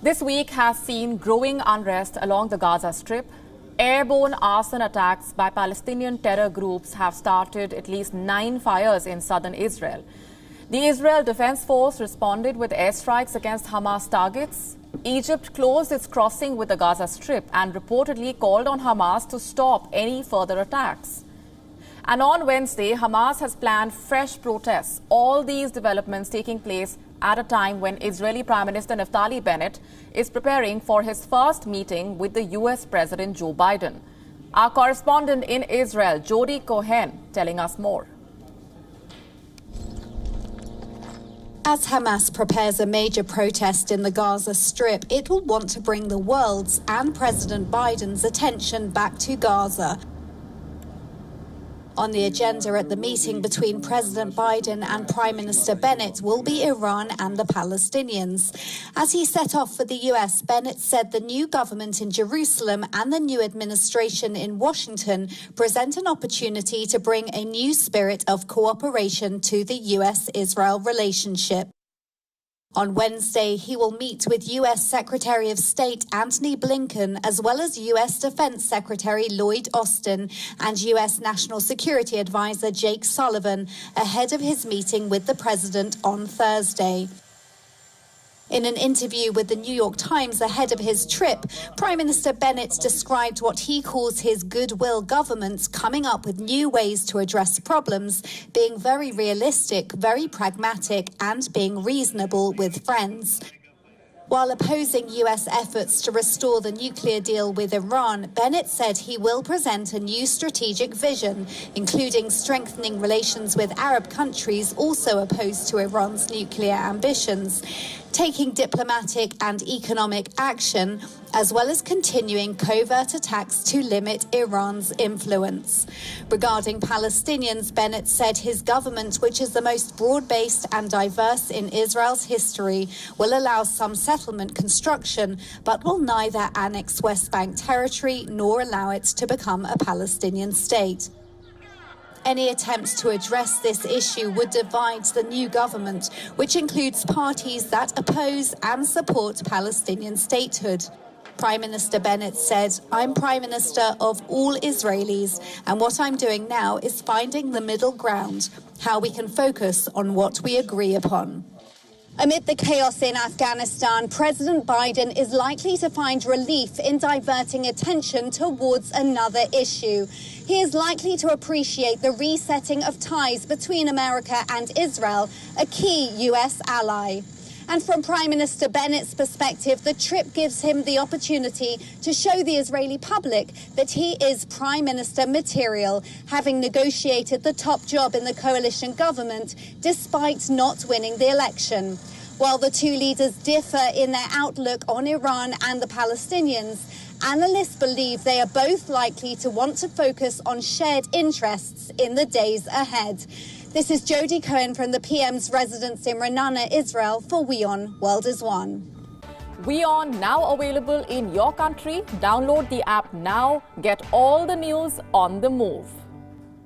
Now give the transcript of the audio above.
This week has seen growing unrest along the Gaza Strip. Airborne arson attacks by Palestinian terror groups have started at least 9 fires in southern Israel. The Israel Defense Force responded with airstrikes against Hamas targets. Egypt closed its crossing with the Gaza Strip and reportedly called on Hamas to stop any further attacks. And on Wednesday, Hamas has planned fresh protests. All these developments taking place at a time when Israeli Prime Minister Naftali Bennett is preparing for his first meeting with the US President Joe Biden. Our correspondent in Israel, Jody Cohen, telling us more. As Hamas prepares a major protest in the Gaza Strip, it will want to bring the world's and President Biden's attention back to Gaza. On the agenda at the meeting between President Biden and Prime Minister Bennett will be Iran and the Palestinians. As he set off for the US, Bennett said the new government in Jerusalem and the new administration in Washington present an opportunity to bring a new spirit of cooperation to the US-Israel relationship. On Wednesday, he will meet with US Secretary of State Antony Blinken, as well as US Defense Secretary Lloyd Austin and US National Security Advisor Jake Sullivan ahead of his meeting with the president on Thursday. In an interview with the New York Times ahead of his trip, Prime Minister Bennett described what he calls his goodwill government coming up with new ways to address problems, being very realistic, very pragmatic, and being reasonable with friends. While opposing US efforts to restore the nuclear deal with Iran, Bennett said he will present a new strategic vision, including strengthening relations with Arab countries also opposed to Iran's nuclear ambitions, taking diplomatic and economic action, as well as continuing covert attacks to limit Iran's influence. Regarding Palestinians, Bennett said his government, which is the most broad-based and diverse in Israel's history, will allow some settlement construction, but will neither annex West Bank territory nor allow it to become a Palestinian state. Any attempts to address this issue would divide the new government, which includes parties that oppose and support Palestinian statehood. Prime Minister Bennett said, "I'm Prime Minister of all Israelis, and what I'm doing now is finding the middle ground, how we can focus on what we agree upon." Amid the chaos in Afghanistan, President Biden is likely to find relief in diverting attention towards another issue. He is likely to appreciate the resetting of ties between America and Israel, a key US ally. And from Prime Minister Bennett's perspective, the trip gives him the opportunity to show the Israeli public that he is Prime Minister material, having negotiated the top job in the coalition government despite not winning the election. While the two leaders differ in their outlook on Iran and the Palestinians, analysts believe they are both likely to want to focus on shared interests in the days ahead. This is Jody Cohen from the PM's residence in Ra'anana, Israel for WION World is One. WION now available in your country. Download the app now. Get all the news on the move.